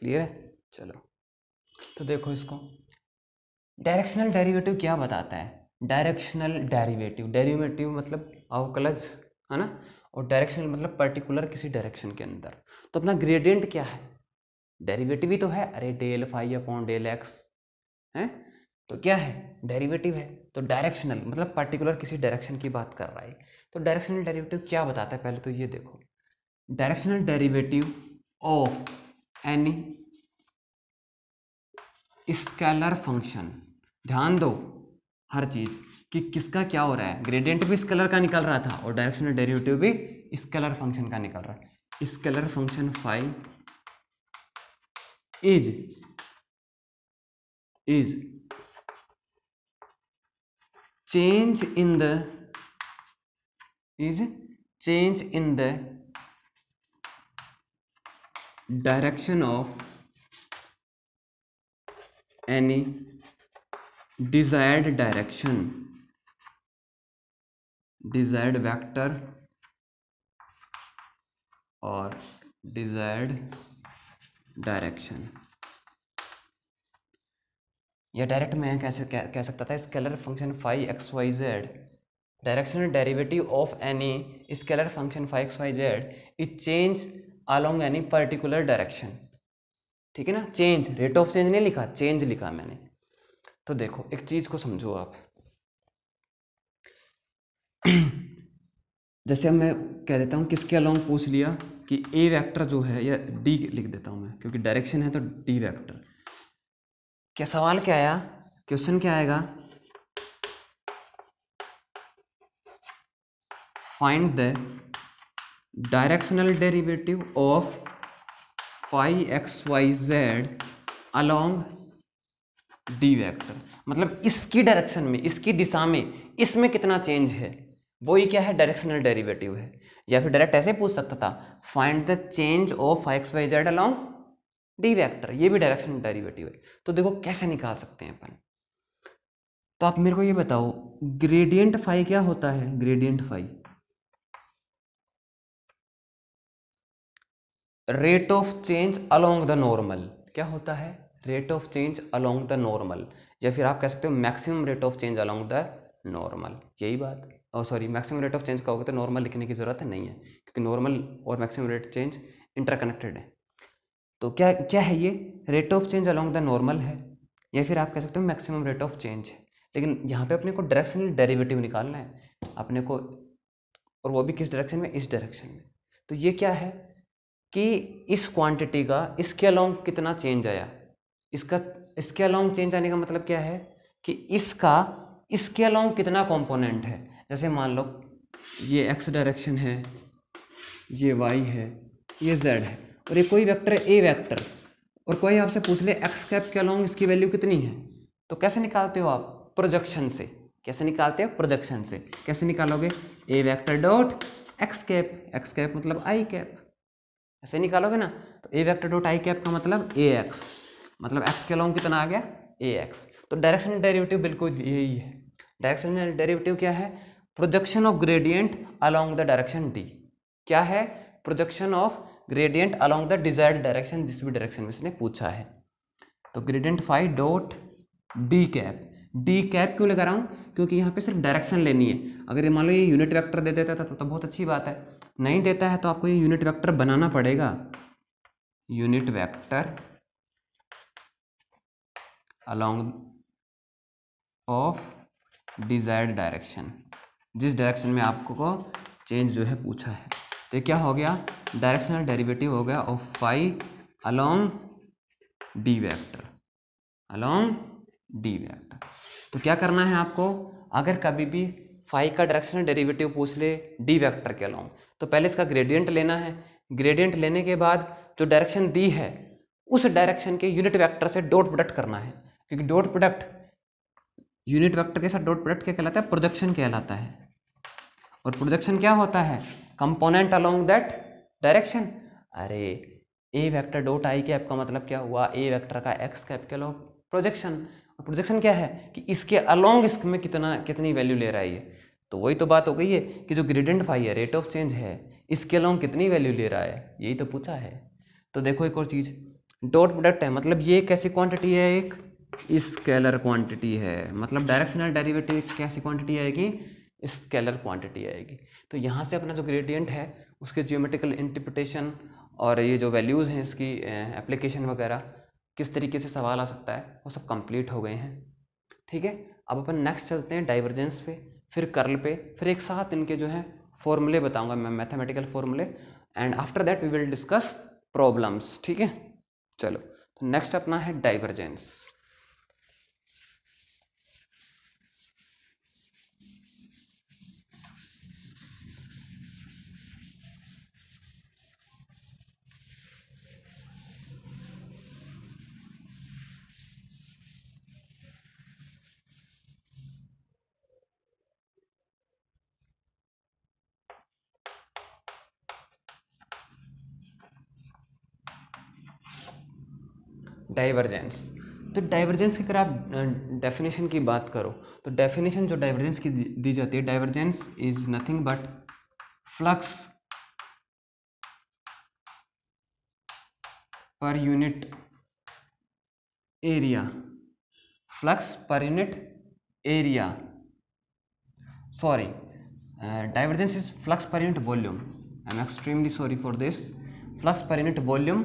क्लियर है? चलो तो देखो इसको, डायरेक्शनल डेरिवेटिव क्या बताता है। डायरेक्शनल डेरिवेटिव, डेरिवेटिव मतलब अवकलज, है ना, और डायरेक्शनल मतलब पर्टिकुलर किसी डायरेक्शन के अंदर। तो अपना ग्रेडियंट क्या है, डेरिवेटिव ही तो है, अरे del phi upon del x है, तो क्या है, डेरिवेटिव है। तो डायरेक्शनल मतलब पर्टिकुलर किसी डायरेक्शन की बात कर रहा है। तो डायरेक्शनल डेरिवेटिव क्या बताता है, पहले तो ये देखो, directional derivative of any scalar function, ध्यान दो हर चीज कि किसका क्या हो रहा है, ग्रेडियंट भी स्केलर का निकल रहा था और डायरेक्शनल डेरिवेटिव भी स्केलर फंक्शन का निकल रहा है। Scalar function phi is change in the direction of any desired vector or desired direction। या डायरेक्ट मैं कैसे कह सकता था, scalar function phi x y z, directional derivative of any scalar function phi x y z is change along any particular direction, ठीक है ना। Change, rate of change नहीं लिखा, चेंज लिखा मैंने। तो देखो एक चीज को समझो आप जैसे अब मैं कह देता हूँ किसके अलोंग पूछ लिया कि ए वेक्टर जो है, या डी लिख देता हूँ मैं क्योंकि डायरेक्शन है तो डी वेक्टर। क्या सवाल क्या आया, क्वेश्चन क्या आएगा, find the directional derivative of phi x y z along d vector, मतलब इसकी डायरेक्शन में, इसकी दिशा में, इसमें कितना चेंज है, वो ही क्या है, डायरेक्शनल डेरिवेटिव है। या फिर डायरेक्ट ऐसे पूछ सकता था, find the change of x y z along d vector, ये भी डायरेक्शनल डेरिवेटिव है। तो देखो कैसे निकाल सकते हैं अपन। तो आप मेरे को ये बताओ ग्रेडियंट फाई क्या होता है, gradient fi rate of change along the normal, क्या होता है, rate of change along the normal, या फिर आप कह सकते हो maximum rate of change along the normal, यही बात। और sorry, maximum rate of change कहोगे तो नॉर्मल लिखने की जरूरत नहीं है क्योंकि नॉर्मल और मैक्सिमम रेट चेंज इंटरकनेक्टेड है। तो क्या क्या है ये, rate of change along the normal है, या फिर आप कह सकते हो मैक्सिमम रेट ऑफ चेंज है। लेकिन यहाँ पे अपने को डायरेक्शनल डेरिवेटिव निकालना है अपने को, और वो भी किस डायरेक्शन में, इस डायरेक्शन में। तो ये क्या है कि इस क्वांटिटी का इसके अलोंग कितना चेंज आया, इसका इसके अलोंग चेंज आने का मतलब क्या है कि इसका इसके अलोंग कितना कंपोनेंट है। जैसे मान लो ये एक्स डायरेक्शन है, ये वाई है, ये जेड है, और ये कोई वेक्टर है ए वेक्टर, और कोई आपसे पूछ ले एक्स कैप के अलोंग इसकी वैल्यू कितनी है, तो कैसे निकालते हो आप, प्रोजेक्शन से। कैसे निकालते हो, प्रोजेक्शन से। कैसे निकालोगे, ए वेक्टर डॉट एक्स कैप मतलब आई कैप, ऐसे निकालोगे ना। तो ए वेक्टर डॉट आई कैप का मतलब ए एक्स, मतलब एक्स के अलोंग कितना आ गया, ए एक्स। तो डायरेक्शनल डेरिवेटिव बिल्कुल यही है। डायरेक्शनल डेरिवेटिव क्या है? Projection of gradient along the direction D. क्या है? Projection of gradient along the desired direction, जिस भी डायरेक्शन में इसने पूछा है। तो gradient phi dot D cap, D cap क्यों लगा रहा हूँ? क्योंकि यहाँ पे सिर्फ डायरेक्शन लेनी है। अगर ये मान लो ये यूनिट वेक्टर दे देता था तो बहुत अच्छी बात है, नहीं देता है तो आपको ये यूनिट वेक्टर बनाना पड़ेगा। Unit vector along of desired direction, जिस डायरेक्शन में आपको को चेंज जो है पूछा है। तो क्या हो गया? डायरेक्शनल डेरिवेटिव हो गया of phi along d vector, along d vector. तो क्या करना है आपको? अगर कभी भी फाई का डायरेक्शनल डेरिवेटिव पूछ ले डी वेक्टर के अलोंग, तो पहले इसका ग्रेडियंट लेना है। ग्रेडियंट लेने के बाद जो डायरेक्शन दी है उस डायरेक्शन के यूनिट वेक्टर से डॉट प्रोडक्ट करना है, क्योंकि डॉट प्रोडक्ट यूनिट वेक्टर के साथ डॉट प्रोडक्ट क्या कहलाता है? प्रोजेक्शन कहलाता है। और प्रोजेक्शन क्या होता है? Component along that direction. अरे ए वेक्टर डॉट आई कैप का मतलब क्या हुआ? ए वेक्टर का एक्स कैप के अलोंग प्रोजेक्शन। और प्रोजेक्शन क्या है? कि इसके अलोंग इसमें कितनी वैल्यू ले रहा है ये। तो वही तो बात हो गई है कि जो ग्रेडियंट फाई है, रेट ऑफ चेंज है, इसके अलोंग कितनी वैल्यू ले रहा है, यही तो पूछा है। तो देखो एक और चीज, डॉट प्रोडक्ट है मतलब ये कैसी क्वांटिटी है? एक स्केलर क्वांटिटी है। मतलब डायरेक्शनल डेरिवेटिव कैसी क्वांटिटी आएगी? स्केलर क्वांटिटी आएगी। तो यहाँ से अपना जो ग्रेडियंट है उसके जियोमेट्रिकल इंटरप्रिटेशन और ये जो वैल्यूज़ हैं इसकी एप्लीकेशन वगैरह, किस तरीके से सवाल आ सकता है, वो सब कंप्लीट हो गए हैं। ठीक है, अब अपन नेक्स्ट चलते हैं डाइवर्जेंस पे, फिर कर्ल पे, फिर एक साथ इनके जो है फॉर्मूले बताऊंगा मैं, मैथमेटिकल फॉर्मूले, and after that we will discuss problems. ठीक है, चलो तो नेक्स्ट अपना है डाइवर्जेंस। डाइवर्जेंस, तो डाइवर्जेंस की अगर आप डेफिनेशन की बात करो तो डेफिनेशन जो डाइवर्जेंस की दी जाती है, divergence is nothing but flux पर यूनिट एरिया, फ्लक्स पर unit area, sorry, divergence is flux per unit volume. I'm extremely sorry for this. Flux per unit volume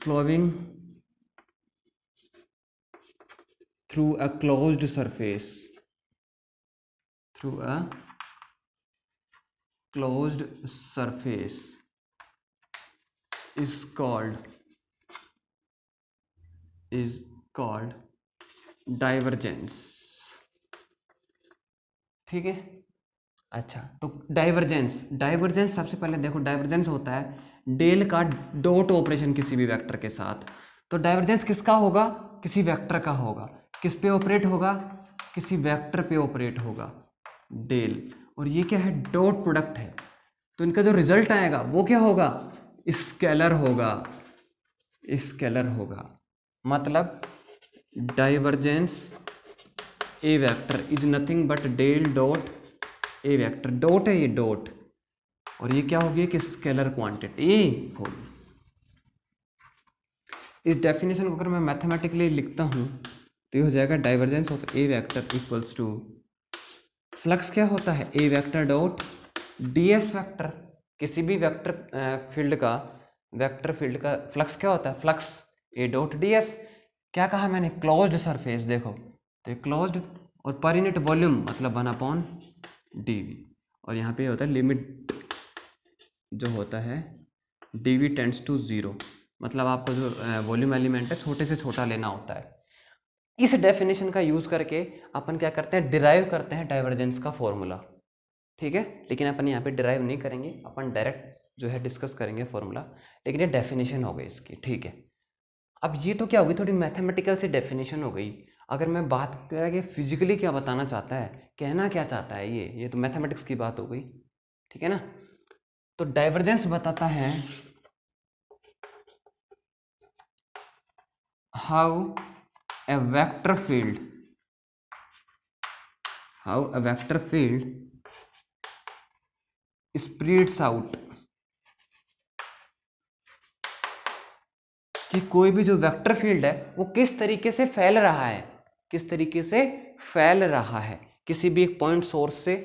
flowing through a closed surface, through a closed surface is called divergence. ठीक है, अच्छा तो divergence सबसे पहले देखो, divergence होता है del का डॉट ऑपरेशन किसी भी वेक्टर के साथ। तो डाइवर्जेंस किसका होगा? किसी वेक्टर का होगा। किस पे ऑपरेट होगा? किसी वेक्टर पे ऑपरेट होगा, डेल। और ये क्या है? डॉट प्रोडक्ट है। तो इनका जो रिजल्ट आएगा वो क्या होगा? स्केलर होगा, स्केलर होगा। मतलब divergence a vector is nothing but del dot a vector. Dot है ये, डॉट, और ये क्या होगी? कि स्केलर क्वांटिटी होगी। इस डेफिनेशन को अगर मैं मैथमेटिकली लिखता हूँ तो ये हो जाएगा divergence of A vector equals to, flux क्या होता है? A vector dot D S vector. किसी भी वेक्टर फील्ड का, वेक्टर फील्ड का फ्लक्स क्या होता है? Flux A dot D S. क्या कहा मैंने? Closed surface. देखो तो ये क्लोज्ड, और पर यूनिट वॉल्यूम मतलब 1/dv, और यहाँ पे होता है लिमिट जो होता है dv टेंड्स टू 0, मतलब आपको जो वॉल्यूम एलिमेंट है छोटे से छोटा लेना होता है। इस डेफिनेशन का यूज करके अपन क्या करते हैं? डिराइव करते हैं डाइवर्जेंस का फॉर्मूला। ठीक है, लेकिन अपन यहाँ पे डिराइव नहीं करेंगे, अपन डायरेक्ट जो है डिस्कस करेंगे फॉर्मूला, लेकिन ये डेफिनेशन हो गई इसकी। ठीक है, अब ये तो क्या होगी? थोड़ी मैथमेटिकल से डेफिनेशन हो गई। अगर मैं बात करें कि फिजिकली क्या बताना चाहता है, कहना क्या चाहता है, ये तो मैथमेटिक्स की बात हो गई। ठीक है ना, तो डाइवर्जेंस बताता है how a vector field how a vector field spreads out, कि कोई भी जो वेक्टर फील्ड है वो किस तरीके से फैल रहा है, किस तरीके से फैल रहा है किसी भी एक पॉइंट सोर्स से,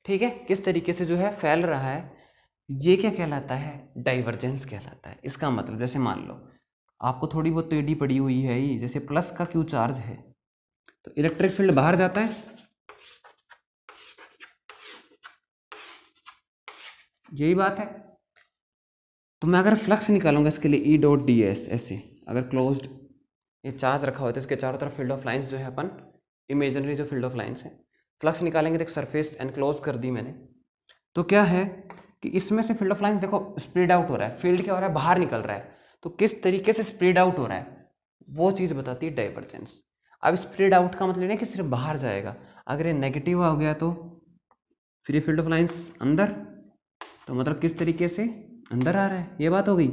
ठीक है, किस तरीके से जो है फैल रहा है, ये क्या कहलाता है, डाइवर्जेंस कहलाता है। इसका मतलब जैसे मान लो आपको थोड़ी बहुत तो एडी पड़ी हुई है ही, जैसे प्लस का क्यू चार्ज है तो इलेक्ट्रिक फील्ड बाहर जाता है, यही बात है। तो मैं अगर फ्लक्स निकालूंगा इसके लिए ई डॉट डी एस, ऐसे अगर क्लोज्ड ये चार्ज रखा हुआ है तो इसके चारों तरफ फील्ड ऑफ लाइंस जो है अपन इमेजिनरी जो फील्ड ऑफ लाइंस है, फ्लक्स निकालेंगे तो एक सरफेस एनक्लोज कर दी मैंने, तो क्या है कि इसमें से फील्ड ऑफ लाइंस देखो स्प्रेड आउट हो रहा है, फील्ड क्या हो रहा है, बाहर निकल रहा है, तो किस तरीके से स्प्रेड आउट हो रहा है वो चीज़ बताती है डाइवर्जेंस। अब स्प्रेड आउट का मतलब नहीं कि सिर्फ बाहर जाएगा, अगर ये नेगेटिव हो गया तो फिर ये फील्ड ऑफ लाइंस अंदर, तो मतलब किस तरीके से अंदर आ रहा है, ये बात हो गई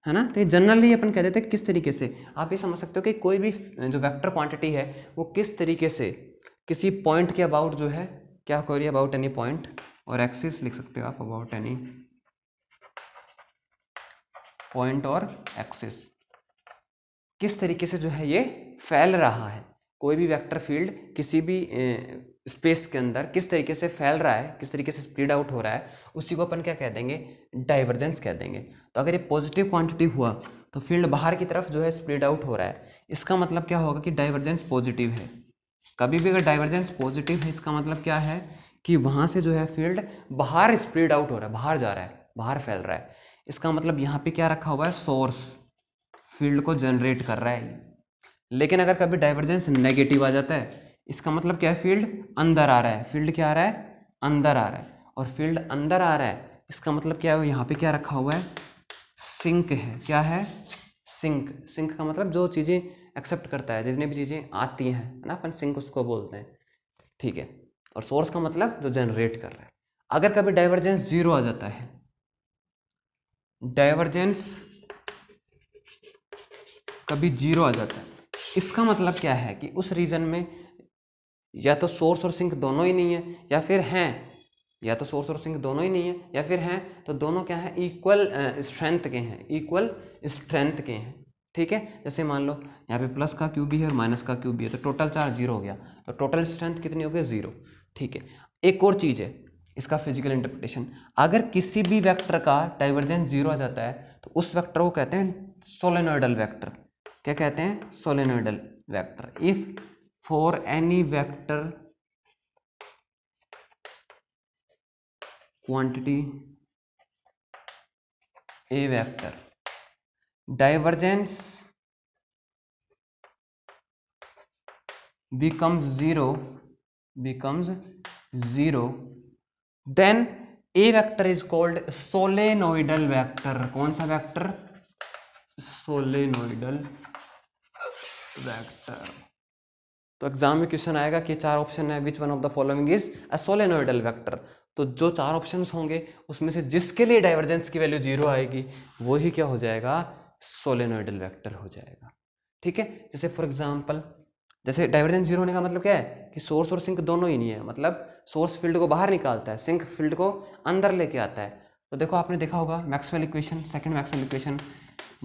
है ना। तो ये जनरली अपन कह देते हैं किस तरीके से, आप ये समझ सकते हो कि कोई भी जो वेक्टर क्वांटिटी है वो किस तरीके से किसी पॉइंट के अबाउट जो है क्या हो रही है, अबाउट एनी पॉइंट, और एक्सिस लिख सकते हो आप, अबाउट एनी पॉइंट और एक्सिस, किस तरीके से जो है ये फैल रहा है, कोई भी वेक्टर फील्ड किसी भी स्पेस के अंदर किस तरीके से फैल रहा है, किस तरीके से स्प्रेड आउट हो रहा है, उसी को अपन क्या कह देंगे, डाइवर्जेंस कह देंगे। तो अगर ये पॉजिटिव क्वांटिटी हुआ तो फील्ड बाहर की तरफ जो है स्प्रेड आउट हो रहा है, इसका मतलब क्या होगा कि डाइवर्जेंस पॉजिटिव है। कभी भी अगर डाइवर्जेंस पॉजिटिव है इसका मतलब क्या है कि वहाँ से जो है फील्ड बाहर स्प्रेड आउट हो रहा है, बाहर जा रहा है, बाहर फैल रहा है। इसका मतलब यहाँ पे क्या रखा हुआ है, सोर्स फील्ड को जनरेट कर रहा है। लेकिन अगर कभी डाइवर्जेंस नेगेटिव आ जाता है इसका मतलब क्या है, फील्ड अंदर आ रहा है, फील्ड क्या आ रहा है, अंदर आ रहा है, और फील्ड अंदर आ रहा है इसका मतलब क्या है, यहाँ पे क्या रखा हुआ है, सिंक है, क्या है, सिंक। सिंक का मतलब जो चीज़ें एक्सेप्ट करता है, जितनी भी चीज़ें आती हैं ना, अपन सिंक उसको बोलते हैं, ठीक है। और सोर्स का मतलब जो जनरेट कर रहा है। अगर कभी डाइवर्जेंस जीरो आ जाता है, डाइवर्जेंस कभी जीरो आ जाता है, इसका मतलब क्या है कि उस रीजन में या तो सोर्स और सिंक दोनों ही नहीं है, या फिर हैं, या तो सोर्स और सिंक दोनों ही नहीं है, या फिर हैं तो दोनों क्या है, इक्वल स्ट्रेंथ के हैं, इक्वल स्ट्रेंथ के हैं, ठीक है। जैसे मान लो यहाँ पे प्लस का क्यू भी है और माइनस का क्यू भी है, तो टोटल चार्ज जीरो हो गया, तो टोटल स्ट्रेंथ कितनी हो गई, जीरो, ठीक है। एक और चीज़ है इसका फिजिकल इंटरप्रिटेशन, अगर किसी भी वेक्टर का डाइवर्जेंस जीरो आ जाता है तो उस वेक्टर को कहते हैं सोलेनोइडल वेक्टर। क्या कहते हैं, solenoidal vector. If for any vector quantity a vector divergence becomes zero then a vector is called solenoidal vector। कौन सा वेक्टर, सोलेनोइडल वेक्टर। तो एग्जाम में क्वेश्चन आएगा कि चार ऑप्शन है, विच one of the following is a solenoidal vector, तो जो चार ऑप्शंस होंगे उसमें से जिसके लिए डाइवर्जेंस की वैल्यू जीरो आएगी वो ही क्या हो जाएगा, सोलेनोइडल वेक्टर हो जाएगा, ठीक है। जैसे फॉर एग्जांपल, जैसे डाइवर्जेंस जीरो होने का मतलब क्या है कि सोर्स और सिंक दोनों ही नहीं है, मतलब सोर्स फील्ड को बाहर निकालता है, सिंक फील्ड को अंदर लेके आता है। तो देखो आपने देखा होगा Maxwell equation, second Maxwell equation,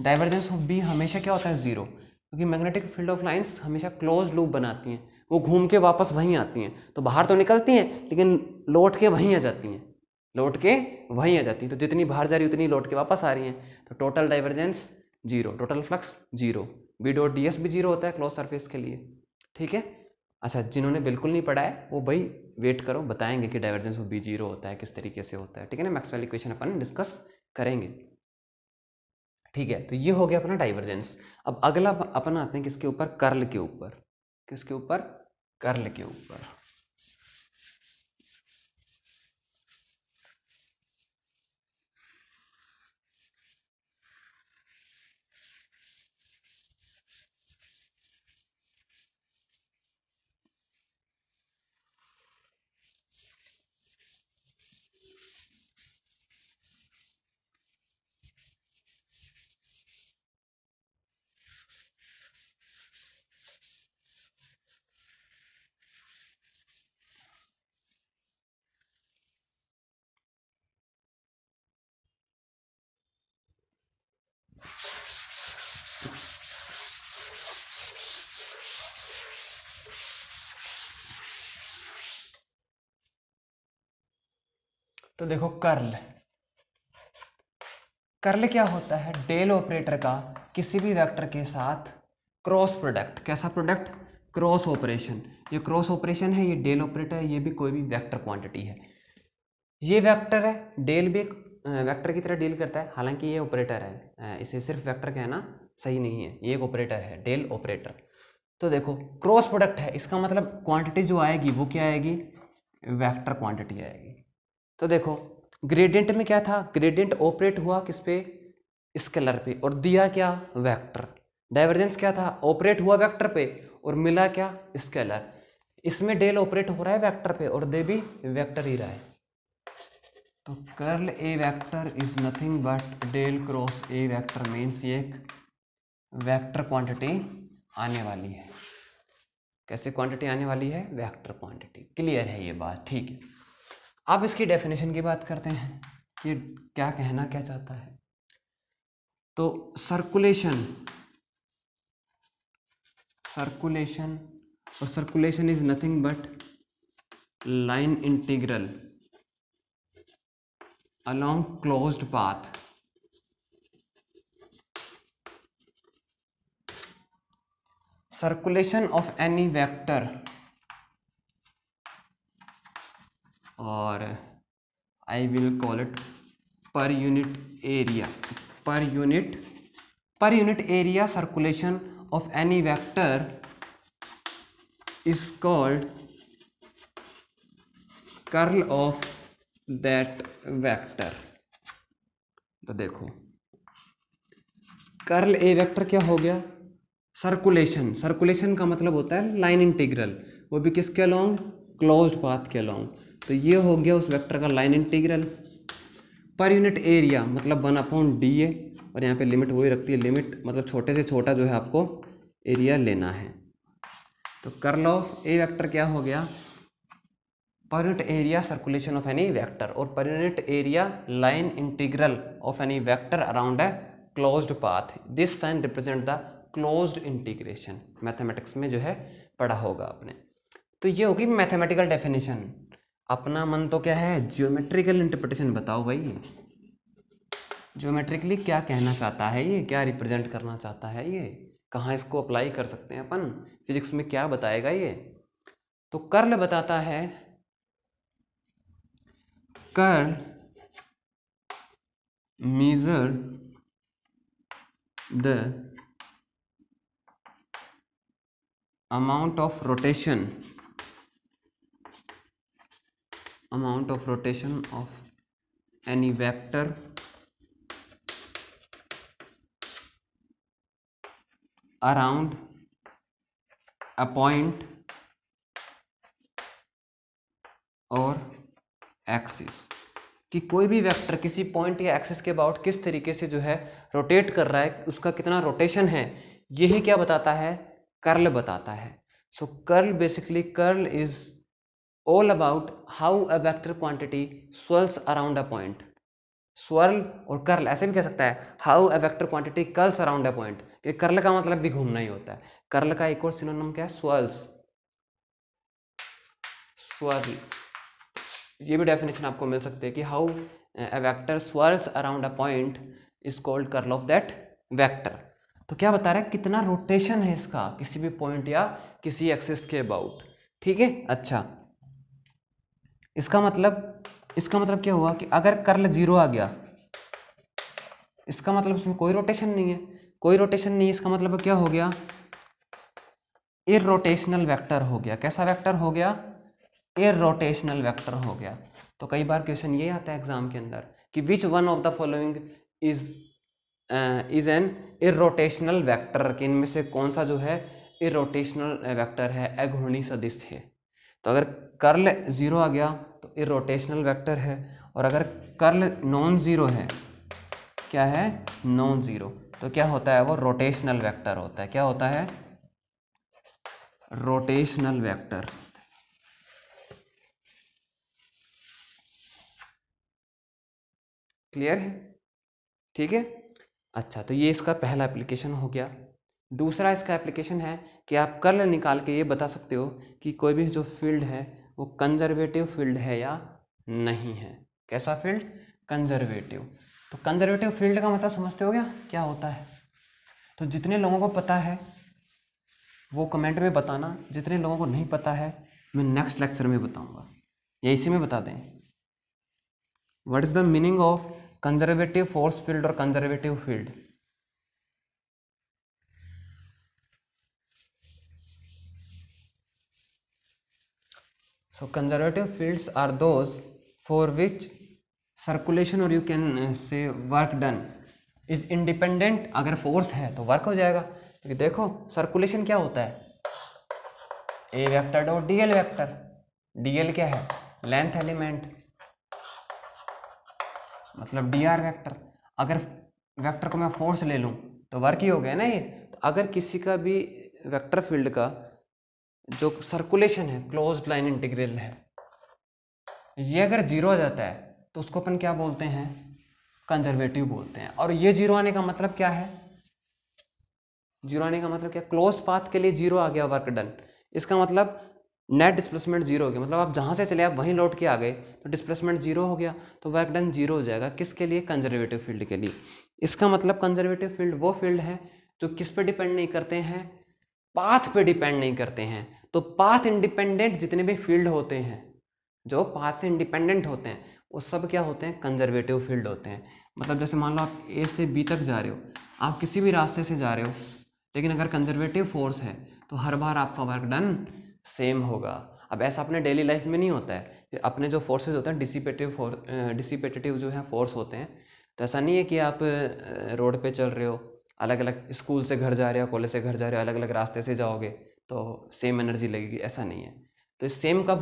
divergence of b हमेशा क्या होता है, जीरो, क्योंकि मैग्नेटिक फील्ड ऑफ लाइंस हमेशा क्लोज लूप बनाती हैं, वो घूम के वापस वहीं आती हैं, तो बाहर तो निकलती हैं लेकिन लौट के वहीं आ जाती हैं, लौट के वहीं आ जाती हैं, तो जितनी बाहर जा रही उतनी लौट के वापस आ रही हैं, तो total divergence zero, total flux zero, b dot D s भी जीरो होता है क्लोज सरफेस के लिए, ठीक है। अच्छा, जिन्होंने बिल्कुल नहीं पढ़ा है वो भाई वेट करो, बताएंगे कि डाइवर्जेंस ऑफ बी जीरो होता है किस तरीके से होता है, ठीक है ना, मैक्सवेल इक्वेशन अपन डिस्कस करेंगे, ठीक है। तो ये हो गया अपना डाइवर्जेंस। अब अगला अपन आते हैं किसके ऊपर, कर्ल के ऊपर, किसके ऊपर, कर्ल के ऊपर। तो देखो कर्ल, कर्ल क्या होता है, डेल ऑपरेटर का किसी भी वेक्टर के साथ क्रॉस प्रोडक्ट। कैसा प्रोडक्ट, क्रॉस ऑपरेशन। ये क्रॉस ऑपरेशन है, ये डेल ऑपरेटर है, ये भी कोई भी वेक्टर क्वांटिटी है। ये वेक्टर है, डेल भी वेक्टर की तरह डील करता है, हालांकि ये ऑपरेटर है, इसे सिर्फ वेक्टर कहना सही नहीं है, ये एक ऑपरेटर है, डेल ऑपरेटर। तो देखो क्रॉस प्रोडक्ट है, इसका मतलब क्वांटिटी जो आएगी वो क्या आएगी, वेक्टर क्वांटिटी आएगी। तो देखो ग्रेडियंट में क्या था, ग्रेडियंट ऑपरेट हुआ किस पे, स्केलर पे, और दिया क्या, वेक्टर। डाइवर्जेंस क्या था, ऑपरेट हुआ वेक्टर पे और मिला क्या, स्केलर। इसमें डेल ऑपरेट हो रहा है वेक्टर पे और दे भी वेक्टर ही रहा है। तो curl a vector is nothing but del cross a vector, means ये एक वेक्टर क्वांटिटी आने वाली है। कैसे क्वांटिटी आने वाली है, वेक्टर क्वांटिटी। क्लियर है ये बात, ठीक है। अब इसकी डेफिनेशन की बात करते हैं कि क्या कहना क्या चाहता है। तो सर्कुलेशन, सर्कुलेशन और circulation is nothing but line integral along closed path circulation of any vector or I will call it per unit area, per unit area circulation of any vector is called curl of that vector. तो देखो curl a vector क्या हो गया, circulation. Circulation का मतलब होता है line integral, वो भी किसके अलोंग, क्लोज्ड पाथ के अलोंग। तो ये हो गया उस वेक्टर का लाइन इंटीग्रल। पर यूनिट एरिया मतलब 1/da, और यहाँ पे लिमिट वही रखती है, लिमिट मतलब छोटे से छोटा जो है आपको एरिया लेना है। तो कर्ल ऑफ ए वेक्टर क्या हो गया, per unit area circulation of any vector, और per unit area line integral of any vector around a closed path. This sign represent the closed integration. Mathematics में जो है पढ़ा होगा आपने। तो ये होगी मैथमेटिकल डेफिनेशन। अपना मन तो क्या है, जियोमेट्रिकल इंटरप्रिटेशन बताओ भाई, जियोमेट्रिकली क्या कहना चाहता है ये, क्या रिप्रेजेंट करना चाहता है ये, कहाँ इसको अप्लाई कर सकते हैं अपन, फिजिक्स में क्या बताएगा ये। तो कर्ल बताता है, curl measure the amount of rotation of any vector around a point और एक्सिस, कि कोई भी वेक्टर किसी पॉइंट या एक्सिस के अबाउट किस तरीके से जो है रोटेट कर रहा है, उसका कितना रोटेशन है, यही क्या बताता है, कर्ल बताता है। So curl basically, curl is all about how a vector quantity swirls around a point. Swirl और कर्ल ऐसे भी कह सकता है, how a vector quantity curls around a point, कि कर्ल का मतलब भी घूमना ही होता है। कर्ल का एक और सिनोनिम क्या है, स्वर्ल्स, स्वर्ल। ये भी डेफिनेशन आपको मिल सकती है कि how a vector swirls around a point is called curl of that vector. तो क्या बता रहा है, कितना रोटेशन है इसका किसी भी पॉइंट या किसी एक्सिस के अबाउट, ठीक है। अच्छा, इसका मतलब क्या हुआ कि अगर कर्ल 0 आ गया, इसका मतलब इसमें कोई रोटेशन नहीं है, कोई रोटेशन नहीं है, इसका मतलब क्या हो गया, इररोटेशनल वेक्टर हो गया। कैसा वेक्टर हो गया, इररोटेशनल वेक्टर हो गया। तो कई बार क्वेश्चन ये आता है एग्जाम के अंदर कि which one of the following is an irrotational vector, कि इनमें से कौन सा जो है इररोटेशनल वेक्टर है, अघूर्णी सदिश है। तो अगर कर्ल 0 आ गया तो इररोटेशनल वेक्टर है, और अगर कर्ल नॉन जीरो है, क्या है, नॉन जीरो, तो क्या होता है, वो रोटेशनल वेक्टर होता है। क्या होता है, रोटेशनल वेक्टर। क्लियर है, ठीक है। अच्छा, तो ये इसका पहला एप्लीकेशन हो गया। दूसरा इसका एप्लीकेशन है कि आप कर्ल निकाल के ये बता सकते हो कि कोई भी जो फील्ड है वो कंजर्वेटिव फील्ड है या नहीं है। कैसा फील्ड? कंजर्वेटिव। तो कंजर्वेटिव फील्ड का मतलब समझते हो क्या होता है? तो जितने लोगों को पता है वो कमेंट में बताना, जितने लोगों को नहीं पता है मैं नेक्स्ट लेक्चर में बताऊंगा, या इसी में बता दें। What is the meaning of conservative force field और conservative field? So conservative fields are those for which circulation or you can say work done is independent। अगर फोर्स है तो वर्क हो जाएगा, क्योंकि देखो सर्कुलेशन क्या होता है? A vector dot D L vector. D L क्या है? लेंथ एलिमेंट, मतलब डी आर वेक्टर। अगर वेक्टर को मैं फोर्स ले लूँ तो वर्क ही हो गया ना ये। तो अगर किसी का भी वेक्टर फील्ड का जो सर्कुलेशन है क्लोज्ड लाइन इंटीग्रल है, ये अगर जीरो आ जाता है तो उसको अपन क्या बोलते हैं? कंजर्वेटिव बोलते हैं। और ये जीरो आने का मतलब क्या है? जीरो आने का मतलब क्या? क्लोज पाथ के लिए जीरो आ गया वर्क डन, इसका मतलब नेट डिस्प्लेसमेंट जीरो हो गया। मतलब आप जहां से चले आप वहीं लौट के आ गए तो डिस्प्लेसमेंट जीरो हो गया, तो वर्क डन जीरो हो जाएगा। किसके लिए? कंजर्वेटिव फील्ड के लिए। इसका मतलब कंजर्वेटिव फील्ड वो फील्ड है जो किस पे डिपेंड नहीं करते हैं? पाथ पे डिपेंड नहीं करते हैं। तो पाथ इंडिपेंडेंट जितने भी फील्ड होते हैं, जो पाथ से इंडिपेंडेंट होते हैं, वो सब क्या होते हैं? कंजर्वेटिव फील्ड होते हैं। मतलब जैसे मान लो आप ए से बी तक जा रहे हो, आप किसी भी रास्ते से जा रहे हो, लेकिन अगर कंजर्वेटिव फोर्स है तो हर बार आपका वर्क डन सेम होगा। अब ऐसा अपने डेली लाइफ में नहीं होता है। अपने जो फोर्सेज होते हैं डिसिपेटिव जो है फोर्स होते हैं, तो ऐसा नहीं है कि आप रोड पे चल रहे हो, अलग अलग स्कूल से घर जा रहे हो, कॉलेज से घर जा रहे हो, अलग अलग रास्ते से जाओगे तो सेम एनर्जी लगेगी, ऐसा नहीं है। तो सेम कब